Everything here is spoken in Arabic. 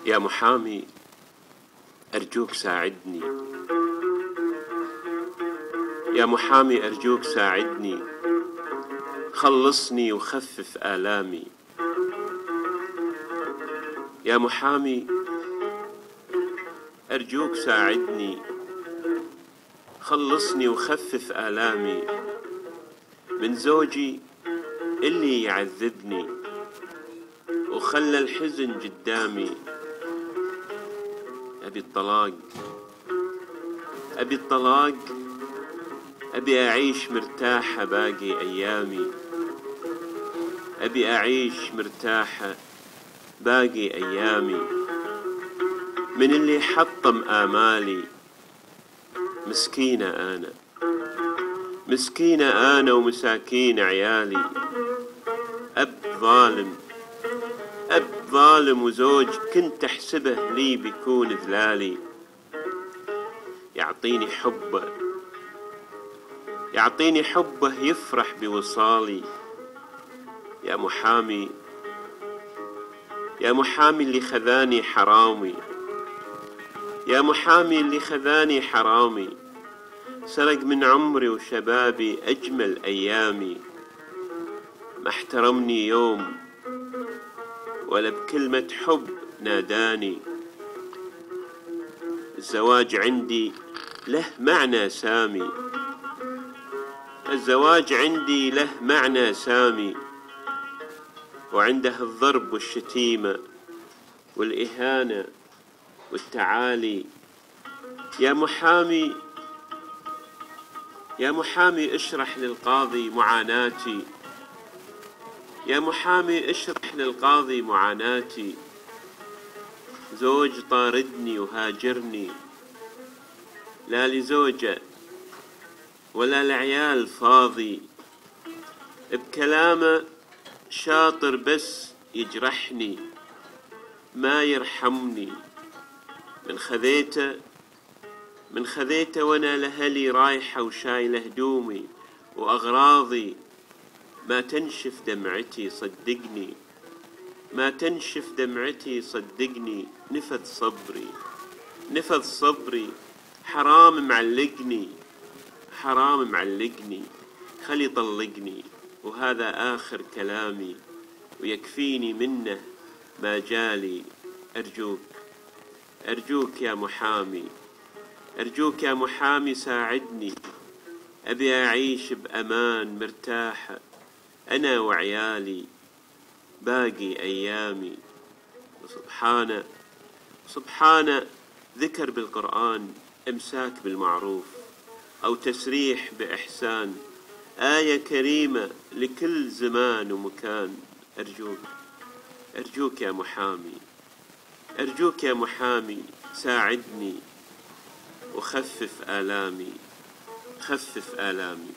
يا محامي أرجوك ساعدني، يا محامي أرجوك ساعدني، خلصني وخفف آلامي. يا محامي أرجوك ساعدني، خلصني وخفف آلامي من زوجي اللي يعذبني وخلى الحزن قدامي. أبي الطلاق، أبي الطلاق، أبي أعيش مرتاحة باقي أيامي، أبي أعيش مرتاحة باقي أيامي من اللي حطم آمالي. مسكينة أنا، مسكينة أنا ومساكين عيالي. أب ظالم، أب ظالم وزوج كنت أحسبه لي بيكون ذلالي. يعطيني حبه، يعطيني حبه يفرح بوصالي. يا محامي، يا محامي اللي خذاني حرامي، يا محامي اللي خذاني حرامي، سرق من عمري وشبابي أجمل أيامي. ما احترمني يوم ولا بكلمة حب ناداني. الزواج عندي له معنى سامي، الزواج عندي له معنى سامي، وعنده الضرب والشتيمة والإهانة والتعالي. يا محامي، يا محامي اشرح للقاضي معاناتي، يا محامي اشرح للقاضي معاناتي. زوج طاردني وهاجرني، لا لزوجة ولا لعيال فاضي، بكلامه شاطر بس يجرحني ما يرحمني. من خذيته وانا لهلي رايحة وشايلة هدومي واغراضي. ما تنشف دمعتي صدقني، ما تنشف دمعتي صدقني. نفذ صبري، نفذ صبري، حرام معلقني، حرام معلقني. خلي طلقني وهذا آخر كلامي، ويكفيني منه ما جالي. أرجوك، أرجوك يا محامي، أرجوك يا محامي ساعدني. أبي أعيش بأمان مرتاحة أنا وعيالي باقي أيامي. وسبحانه، سبحانه ذكر بالقرآن إمساك بالمعروف أو تسريح بإحسان، آية كريمة لكل زمان ومكان. أرجوك، أرجوك يا محامي، أرجوك يا محامي ساعدني وخفف آلامي، خفف آلامي.